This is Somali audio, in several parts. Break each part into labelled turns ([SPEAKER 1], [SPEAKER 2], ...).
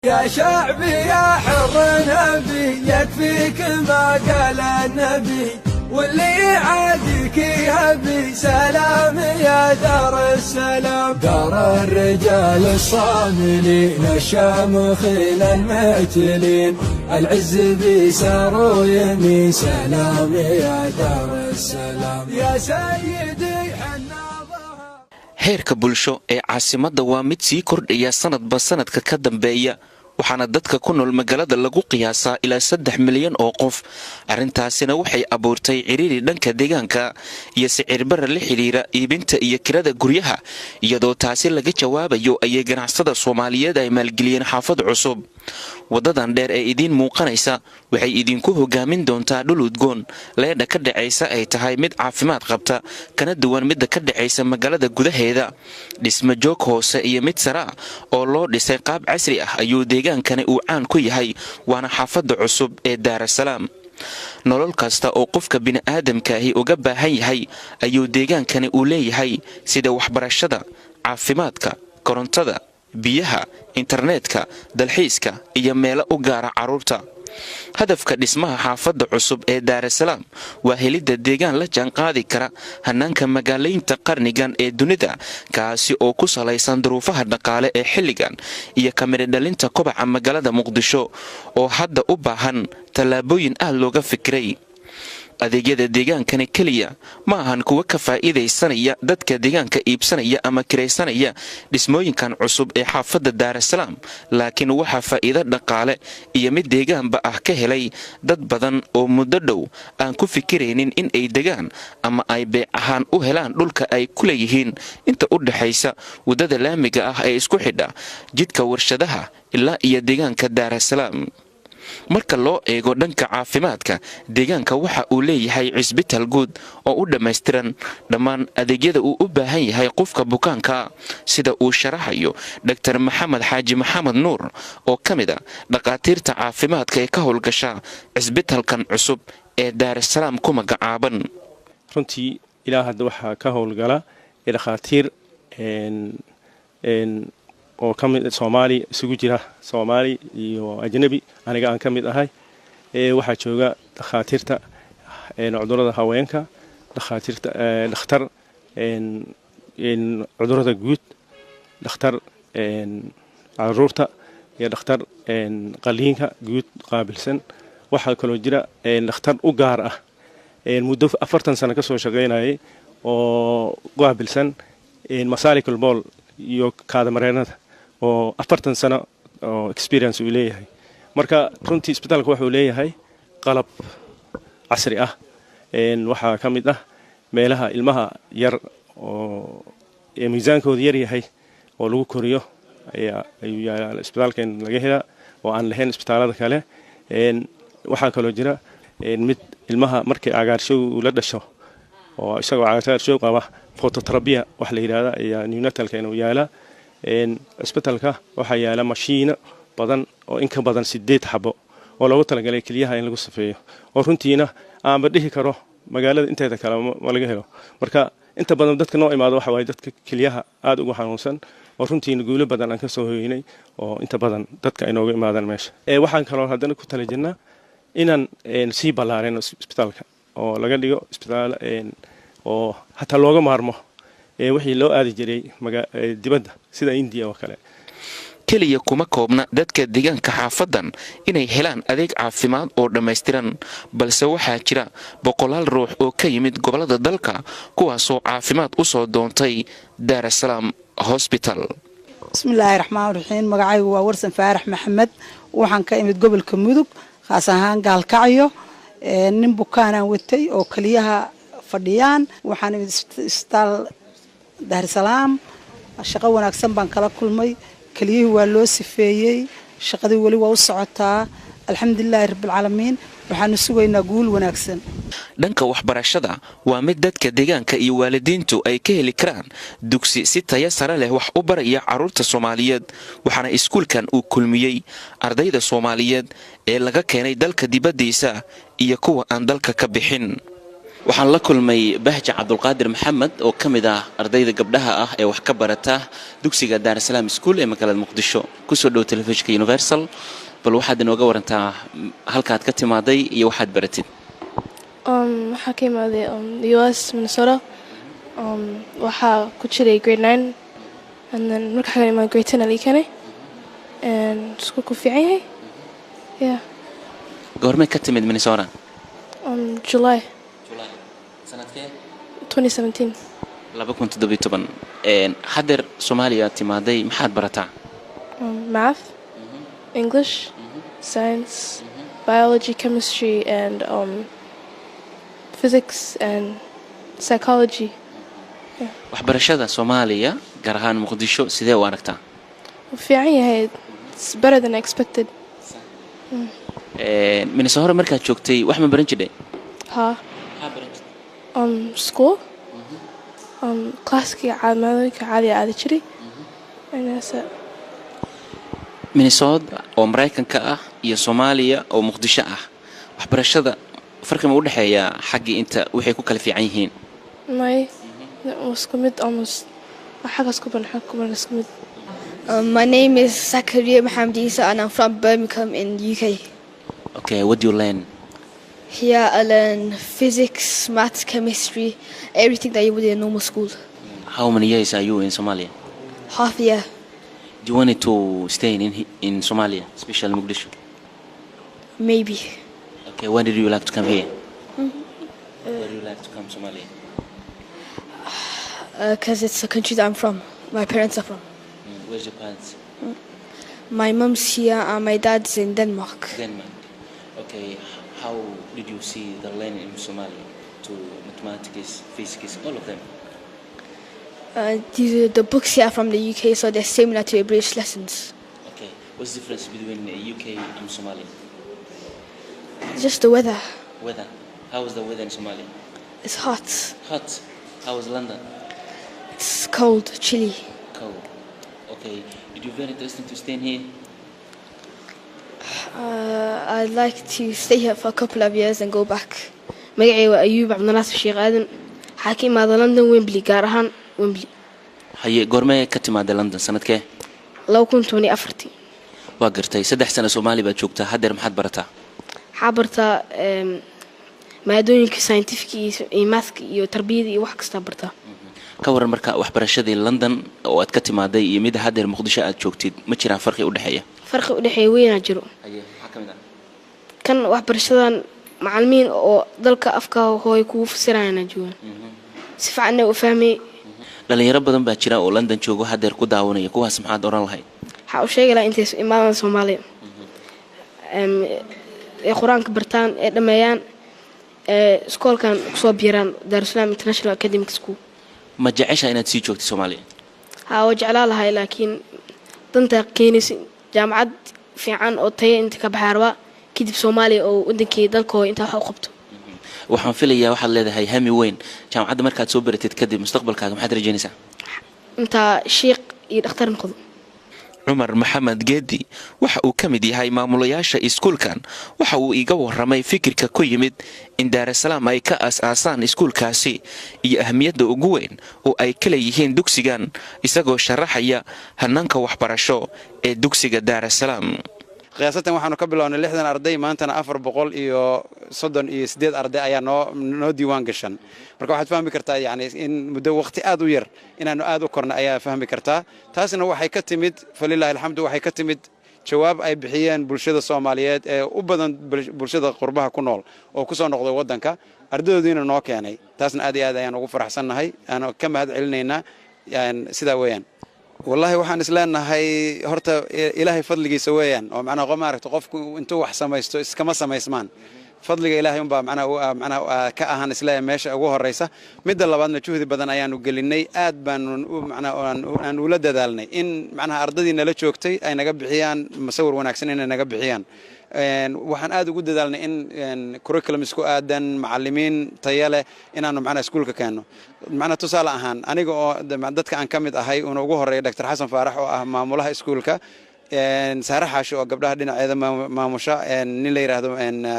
[SPEAKER 1] يا شعبي يا حر نبي يكفيك ما قال النبي واللي يعاديك يهبي سلام يا دار السلام دار الرجال الصاملين الشامخين المعتلين العز بيسار ويمين سلام يا دار السلام يا سيدي حناضها.
[SPEAKER 2] heerka bulsho ee caasimadda waa mid sii kordhaya sanadba sanadka ka dambeeya waxaana dadka ku nool magaalada lagu qiyaasaa ilaa 3 milyan oo qof arrintaasina waxay abuurtay ciriiri dhanka deegaanka iyo sicir barar la xiriira iibinta iyo kirada guryaha iyadoo taasi laga jawaabayo ayay ganacsada Soomaaliyeed ay maalgeliyeen xaafad cusub wadadan dheer ee idin muuqanaysa waxay idinku hogaamin doontaa dhul udgoon leedha ka dhacaysa ay tahay mid caafimaad qabta kana duwan mid ka dhacaysa magaalada gudaheeda dhismo joog hoose iyo mid sare oo loo dhisay qaab casri ah ayuu deegaankani uu caan ku yahay waana xaafadda cusub ee Dar es Salaam nolol kasta oo qofka bini'aadamka ahi uga baahan yahay ayuu deegaankani u leeyahay sida waxbarashada caafimaadka korontada biyaha internetka dalxiiska iyo meelo u gaara caruurta hadafka dhismaha xaafadda cusub ee Dar es Salaam waa helidda deegaan la jaan qaadi kara hanaanka magaaleynta qarnigan ee dunida kaasi oo ku salaysan duruufaha dhaqaale ee xilligan iyo kamid dhalinta kobaca magaalada Muqdisho oo hadda u baahan talaabooyin aad looga fikiray adeegyada deegaankani kaliya ma ahan kuwa ka faa'iideysanaya dadka deegaanka iibsanaya ama kireysanaya dhismooyinkan cusub ee xaafadda Dar es Salaam laakiin waxa faa'iido dhaqaale iyo mid deegaanba ah ka helay dad badan oo muddo dhow aan ku fikireynin in ay degaan ama ay beec ahaan u helaan dhulka ay ku leeyihiin inta u dhaxaysa wadada laamiga ah ee isku xidha jidka warshadaha ilaa iyo deegaanka Dar es Salaam marka loo eego dhanka caafimaadka deegaanka waxa uu leeyahay cisbitaal guud oo u dhameystiran dhammaan adeegyada uu u baahan yahay qofka bukaanka sida uu sharaxayo Dr. Maxamed Xaaji Maxamed Nuur oo kamid ah dhaqaatiirta caafimaadka ee ka howlgasha cisbitaalkan cusub ee Dar es Salaam ku magacaaban
[SPEAKER 3] runtii ilaa hadda waxa ka howlgala dhaqaatiir oo kamid Soomaali isugu jira Soomaali iyo ajnabi aniga aan kamid ahay waxa jooga dhaqaatiirta cudurrada haweenka dhaqaatiirta dhakhtar cudurrada guud dhakhtar caruurta iyo dhakhtar qaliinka guud qaabilsan waxa kale oo jira dhakhtar u gaar ah muddo 40 sano ka soo shaqeynayay oo qaabilsan masaalikul bool iyo kaada mareenada oo 40 sano oo experience uu leeyahay marka runtii isbitaalku wuxuu leeyahay qalab casri ah waxa kamid ah meelaha ilmaha yar oo miisaankooda yar yahay oo lagu koriyo ayuu yaala isbitaalkan laga helaa oo aan lahayn isbitaalada kale waxa kale oo jira mid ilmaha markay agaarshow la dhasho oo isagoo agaarshow qaba phototherapy wax la yiraahdo ayaa neonatalka inuu yaala isbitaalka waxa yaala mashiino badan oo in ka badan 8 xabo oo loogu talagalay kaliyaha in lagu safeeyo oo runtiina aan badhihi karo magaalada inteeda kale ma laga helo marka inta badan dadka noo imaado waxa way dadka kaliyaha aad ugu xanuunsan oo runtiina guulo badan aan ka soo hooyinay oo inta badan dadka ay nooga imaadaan meesha waxaan kaloo haddana ku talajinaa inaan sii ballaarin isbitaalka oo laga dhigo isbitaal oo hatta looga maarmo wixii loo aadi jiray dibadda sida India oo kale
[SPEAKER 2] kaliya kuma koobna dadka deegaanka xaafadan inay helaan adeeg caafimaad oo dhameystiran balse waxaa jira boqolaal ruux oo ka yimid gobolada dalka kuwaas oo caafimaad u soo doontay Dar es Salaam Hospital
[SPEAKER 4] bismillaahir rahmaanir rahiim magacaygu waa Warsan Faarax Maxamed waxaan ka imid gobolka Mudug khaas ahaan Gaalkacyo nin bukaan aan watay oo kaliyaha fadhiyaan waxaan imid isbitaal Dar es Salaam shaqo wanaagsan baan kala kulmay kaliyihii waa loo sifeeyay shaqadii wali waa u socotaa alxamdulilaahi rabbil caalamiin waxaan sugaynaa guul wanaagsan
[SPEAKER 2] dhanka waxbarashada waa mid dadka deegaanka iyo waalidiintu ay ka heli karaan dugsi si tayo sare leh wax u baraya carruurta Soomaaliyeed waxaana iskuulkan uu kulmiyay ardayda Soomaaliyeed ee laga keenay dalka dibadiisa iyo kuwa aan dalka ka bixin waxaan la kulmay Bahja Cabdulqaadir Maxamed oo kamid ah ardayda gabdhaha ah ee wax ka barata dugsiga Dar es Salaam School ee magaalada Muqdisho ku soo dhow telefishinka Universal bal waxaad inooga warantaa halkaad ka timaaday iyo waxaad baratid
[SPEAKER 5] waxaa ka imaaday US Minnesota waxaa ku jiray grade 9 and then marka xaga imaan grade 10 alikane and iskuulku fiican yahay yeah
[SPEAKER 2] goormay ka timid Minnesota
[SPEAKER 5] July
[SPEAKER 2] sanadkee
[SPEAKER 5] 2017
[SPEAKER 2] hadeer Soomaaliya timaaday maxaad barataa
[SPEAKER 5] math English science biology chemistry and physics and psychology
[SPEAKER 2] waxbarashada Soomaaliya gaar ahaan Muqdisho sidee u aragtaa
[SPEAKER 5] fiican yahay it's better than expected
[SPEAKER 2] Minnesota markaad joogtay wax ma baran jiray
[SPEAKER 5] school classki maadooyinka caadiga aadi jiray
[SPEAKER 2] Minnesota oo Mareykanka ah iyo Soomaaliya oo Muqdisho ah waxbarashada farqi ma u dhaxeeya xaggi inta waxay ku kala fiican yihiin
[SPEAKER 5] isku mid almost xagga isku mid
[SPEAKER 6] My name is Zakaria Mohammed Isa and I'm from Birmingham in UK.
[SPEAKER 2] Okay, what do you learn?
[SPEAKER 6] Here I learn physics, maths, chemistry, everything that you would in a normal school.
[SPEAKER 2] How many years are you in Somalia?
[SPEAKER 6] Half a year.
[SPEAKER 2] Do you want to stay in Somalia, especially Mogadishu?
[SPEAKER 6] Maybe.
[SPEAKER 2] Okay, when did you like to come here? Where do you like to come to Somalia?
[SPEAKER 6] Because it's a country that I'm from. My parents are from.
[SPEAKER 2] Where's your parents?
[SPEAKER 6] My mom's here and my dad's in Denmark.
[SPEAKER 2] Denmark. Okay, how did you see the learning in Somalia to mathematics, physics, all of them?
[SPEAKER 6] The books here are from the UK, so they're similar to the British lessons.
[SPEAKER 2] Okay, what's the difference between the UK and Somalia?
[SPEAKER 6] Just the weather.
[SPEAKER 2] Weather. How is the weather in Somalia?
[SPEAKER 6] It's hot.
[SPEAKER 2] Hot. How is London?
[SPEAKER 6] It's cold, chilly.
[SPEAKER 2] Cold. Okay, did you very interesting to stay here?
[SPEAKER 6] I'd like to stay here for a couple of years and go back.
[SPEAKER 7] magacay waa Ayuub Cabdinaasir Sheekh Aadan waxaa ka imaaday London Wembley gaar ahaan Wembley
[SPEAKER 2] haye goormay ka timaaday London sanadkee
[SPEAKER 7] 2024
[SPEAKER 2] waa gartay 3 sano Soomaali baad joogtaa hadeer maxaad barataa
[SPEAKER 7] waxaa bartaa maadooyinka scientific iyo math iyo tarbiyada iyo wax kasta bartaa
[SPEAKER 2] ka waran marka waxbarashadii London oo aad ka timaaday iyo mid hadeer Muqdisho aad joogtid ma jiraan farqi u dhaxeeya
[SPEAKER 7] weyn jiro
[SPEAKER 2] haye waxa kamid ah
[SPEAKER 7] kan waxbarashadan macallimiin oo dalka afka hooy ku fasirayna joogan si fiican u fahmay
[SPEAKER 2] dhalinyaro badan baa jira oo London joogo hadeer ku daawanaya kuwaas maxaad oran lahayd
[SPEAKER 7] waxa uu sheegay intay imaadaan Soomaaliya ee quraanka bartaan ee dhameeyaan iskoolkan soo biiraan Dar es Salaam International Academic School
[SPEAKER 2] ma jeceshaa inaad sii joogto Soomaaliya
[SPEAKER 7] oo jeclaa lahay laakiin danta keenaysa jaamacad fiican oo tayo inta ka baxarwa kadib Soomaaliya oo wadankii dalkooda inta wax u qabto
[SPEAKER 2] waxaan filayaa waxaad leedahay hami weyn jaamacadda markaad soo baratid kadib mustaqbalkaaga maxaad rajaynaysaa
[SPEAKER 7] inta sheekh iyo dhakhtar noqdo
[SPEAKER 2] Umar Maxamed Geedi waxa uu kamid yahay maamulayaasha iskuulkan waxa uu iga waramay fikirka ku yimid in Dar es Salaam ay ka aasaasan iskuulkaasi iyo ahmiyadda ugu weyn oo ay kala yihiin dugsigan isagoo sharaxaya hanaanka waxbarasho ee dugsiga Dar es Salaam
[SPEAKER 8] qiyaasatan waxaanu ka bilownay 60 arday maantana 438 arday ayaa noo diiwaan gashan marka waxaad fahmi kartaa yani in muddo waqti aad u yar inaanu aad u korna ayaa fahmi kartaa taasina waxay ka timid falillahi alhamdu waxay ka timid jawaab ay bixiyeen bulshada Soomaaliyeed ee u badan bulshada qurbaha ku nool oo ku soo noqday wadanka ardadoodiina noo keenay taasna aad iyo aad ayaan ugu faraxsanahay aan ka mahad celinaynaa sida weeyaan والله waxaan isleenahay horta ilaahay fadligiisa weeyaan oo macna qomaarto qofku intuu wax samaysto iskama samaysmaan fadliga ilaahay umba macna ka ahaan islaahay meesha ugu horeysa mid labaadna juhdi badan ayaanu gelinay aad baan macna aan ula dadaalnay in macna ardadina la joogtay ay naga bixiyaan masawir wanaagsan in ay naga bixiyaan waxaan aad ugu dadaalnay in curriculum isku aadan macallimiin tayo leh inaanu macna iskuulka keeno macna tusaale ahaan aniga oo dadka aan kamid ahay oo ugu horeeyay Dr. Xasan Faarax oo ah maamulaha iskuulka saare xaashi oo gabdhaha dhinaceeda maamusha nin la yiraahdo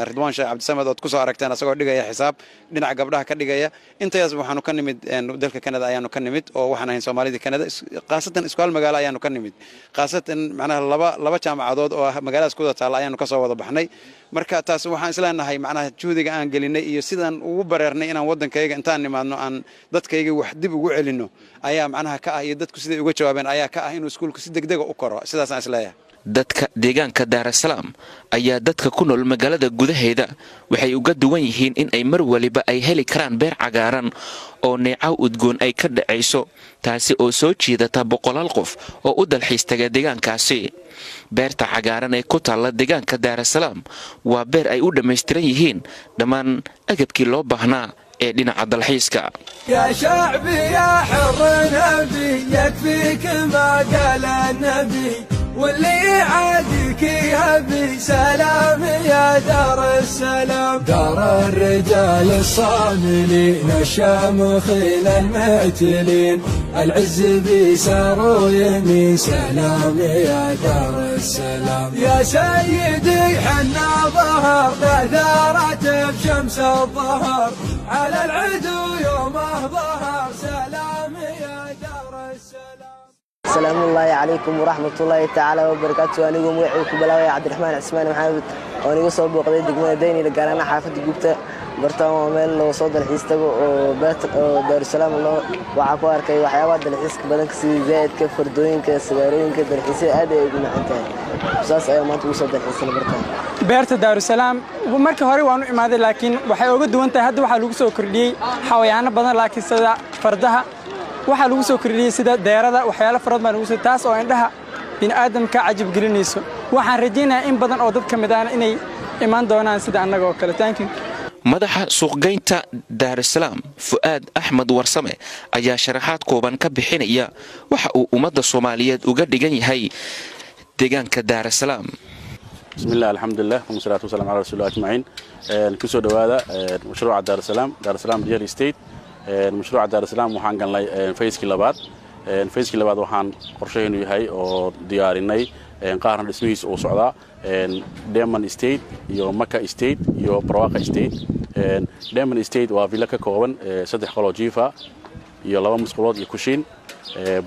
[SPEAKER 8] Ridwaan Sheekh Cabdisamed oo ku soo aragteen asagoo dhigaya xisaab dhinaca gabdhaha ka dhigaya intaas waxaanu ka nimid dalka Canada ayaanu ka nimid oo waxaan ahayn Soomaalida Canada qaasatan iskool magaalo ayaanu ka nimid qaasatan macnaha laba jaamacadood oo magaaladaas ku taala ayaanu ka soo wada baxnay marka taas waxaan isleenahay macnaha juhdiga aan gelinay iyo sidaan ugu bareernay inaan wadankayga intaan nimaadno aan dadkayga wax dib ugu celino ayaa macnaha ka ah iyo dadku siday uga jawaabeen ayaa ka ah inuu iskuulku si degdeg ah u koro sidaas aan isleeyahay
[SPEAKER 2] dadka deegaanka Daarasalaam ayaa dadka ku nool magaalada gudaheeda waxay uga duwan yihiin in ay mar waliba ay heli karaan beer cagaaran oo neecaw udgoon ay ka dhacayso taasi oo soo jiidata boqolaal qof oo u dalxiis taga deegaankaasi beerta cagaaran ee ku taala deegaanka Daarasalaam waa beer ay u dhameystiran yihiin dhammaan agabkii loo baahnaa ee dhinaca dalxiiska
[SPEAKER 1] يا شعبي يا حر نبي يكفيك ما قال النبي واللي يعاديك يهبي سلام يا دار السلام دار الرجال الصاملين الشامخين المعتلين العز بيسار ويمين سلام يا دار السلام يا سيدي حنا ظهر بثارة بشمس الظهر على العدو يومه ظهر سلام يا دار السلام
[SPEAKER 9] السلام الله عليكم ورحمة الله تعالى وبركاته. أنا قوم وعيكم بلاوي عبد الرحمن عثمان محمد وأنا قصة بقضي دقمة ديني لقرانا حافظ جبته برتام ومال وصود الحيستة وبات دار السلام الله وعقار كي وحيوات الحيس بدنك زائد كفردوين كسجارين كدرحيسي هذا يقول عنتها بساس أيام توصل الحيس برتام
[SPEAKER 10] beerta Daarusalaam markii hore waanu imaaday laakiin waxay uga duwan tahay hadda waxa lagu soo kordhiyay xawayaano badan laakiin sida fardaha waxa lagu soo kordhiyay sida deerada waxyaalo farad baan ugu soo taas oo indhaha bin aadamka cajib gelinayso waxaan rajaynayaa in badan oo dad ka mid ah inay imaan doonaan sida annaga oo kale thank you
[SPEAKER 2] madaxa suuqgeynta Daarasalaam Fuad Ahmed Warsame ayaa sharaxaad kooban ka bixinaya waxa uu ummadda Soomaaliyeed uga dhigan yahay deegaanka Daarasalaam
[SPEAKER 11] بسم الله الحمد لله والصلاة والسلام على رسول الله أجمعين كسو دوادا مشروع دارسلام ريال استيت مشروع دارسلام وحان كان لي فيسكي لباد فيسكي لباد وحان قرشين يهي او دياريني قارن اسميس او سعدا ديمن استيت يو مكة استيت يو برواقة استيت ديمن استيت وفيلا كوبن سدح قلو جيفا يو لبا مسقولات يكوشين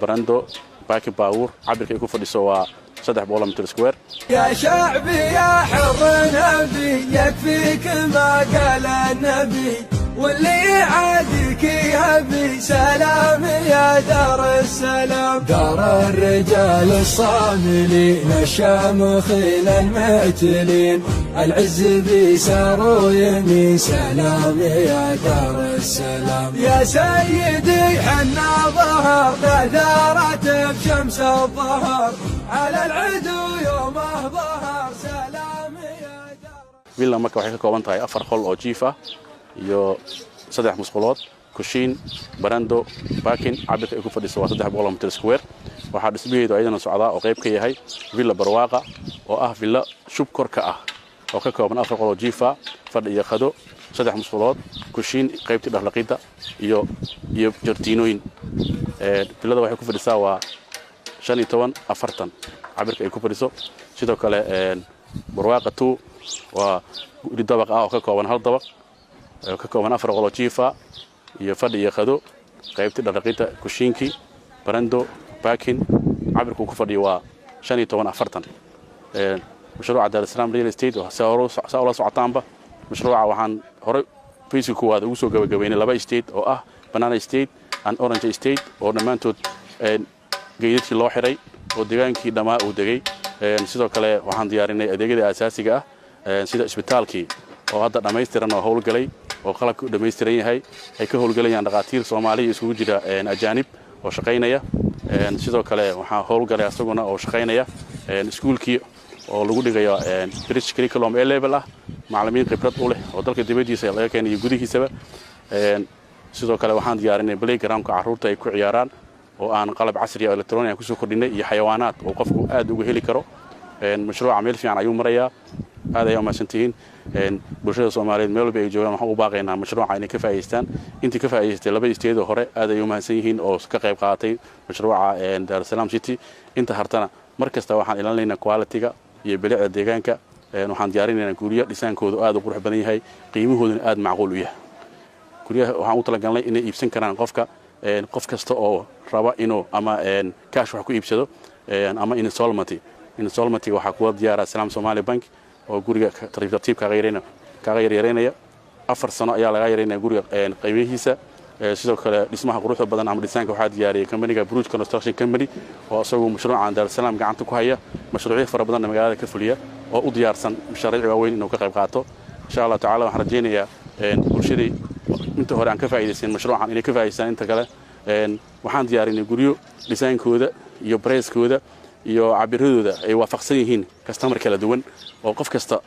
[SPEAKER 11] براندو باكي باور عبر كيكو فديسوا 3 متر سكوير
[SPEAKER 1] يا شعبي يا حر نبي يكفيك ما قال النبي واللي يعاديك يهبي سلام يا دار السلام دار الرجال الصاملين الشامخين المعتلين العز بيسار ويمين سلام يا دار السلام يا سيدي حنا ظهر بثارة بشمس الظهر على العدو يومه ظهر سلام يا دار
[SPEAKER 11] فيلا مكة waxay ka kooban tahay 4 qol oo jiif ah iyo 3 musqulood kushiin barando baakin cabirka ay ku fadhiso waa 3 mtr square waxa dhismaheedu ayadana socdaa oo qayb ka yahay villa barwaaqa oo ah villa shub korka ah oo ka kooban 4 qol oo jiif ah fadhi iyo qado 3 musqulood kushiin qaybtii dhaxlaqida iyo jardiinooyin villada waxay ku fadhisaa waa 15 cabirka ay ku fadhiso sidoo kale barwaaqa 2 waa guri dabaq ah oo ka kooban hal dabaq oo ka kooban 4 qol oo jiifa iyo fadhi iyo qado qaybtii dhaqaaqida kushiinki barando baakin cabirku ku fadhiyo waa 15 mashruuca Daarasalaam real estate oo saa ula socotaanba mashruuca waxaan hore fiiska kuwaad ugu soo gabagabeynay 2 estate oo ah Banana Estate and Orange Estate oo dhamaantood geedadkii loo xiray oo deegaankii dhamaa uu degay sidoo kale waxaan diyaarinay adeegyada aasaasiga ah sida isbitaalkii oo hadda dhameystiran oo howlgalay oo qalabku dhameystiran yahay ay ka howlgalayaan dhaqaatiir Soomaaliya isugu jira ajaanib oo shaqeynaya sidoo kale waxaan howlgalay asaguna oo shaqeynaya iskuulkii oo lagu dhigayo British curriculum A level ah macallimiin khibrad u leh oo dalka dibadiisa laga keenay gudihiisaba sidoo kale waxaan diyaarinay playground-ka carruurta ay ku ciyaaraan oo aan qalab casri ah electronic ah ku soo kordhinay iyo xayawaanaad oo qofku aad uga heli karo mashruuca meel fiican ayuu marayaa aad ay u maasantihiin bulshada Soomaaliyeed meel walba ay joogaan waxaan u baaqaynaa mashruuca inay ka faa'iideystaan intii ka faa'iideystay 2 isteedoo hore aad ay u maasan yihiin oo ka qayb qaatay mashruuca Daarasalaam City inta hartana mar kasta waxaan ilaalinaynaa quality-ga iyo bilicda deegaanka waxaan diyaarinaynaa guryo dhisaankoodu aad u qurux badan yahay qiimahooduna aad macquul u yahay guryaha waxaan u talagalnay inay iibsan karaan qof kasta oo raba inuu ama cash wax ku iibsado ama installment waxaa kuwa diyaara Salaam Somali Bank oo guriga tartiib kaaga yareynaya 4 sano ayaa laga yareynaya guriga qiimihiisa sidoo kale dhismaha quruxda badan ama dhisaanka waxaa diyaariyay company-ga Bruce Construction Company oo isagu mashruucan Dar es Salaam gacanta ku haya mashruucyo fara badan magaalada ka fuliya oo u diyaarsan mashaariic waaweyn inuu ka qayb qaato insha Allah taala waxaan rajaynayaa bulshadii inta hore aan ka faa'iideysan mashruucan inay ka faa'iideystaan inta kale waxaan diyaarinay guryo dhisaankooda iyo price-kooda iyo cabiradooda ay waafaqsan yihiin customer kala duwan oo qof kasta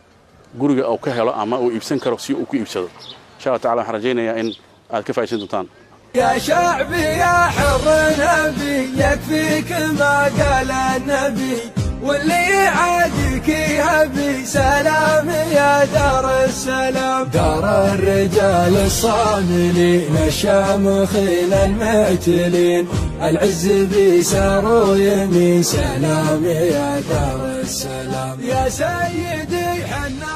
[SPEAKER 11] guriga uu ka helo ama uu iibsan karo si uu ku iibsado insha Allah taala waxaan rajaynayaa in aad ka faa'iideysan doontaan
[SPEAKER 1] يا شعبي يا حر نبي يكفيك ما قال النبي واللي يعاديك يهبي سلام يا دار السلام دار الرجال الصاملين الشامخين المعتلين العز بيسار ويمين سلام يا دار السلام يا سيدي حنا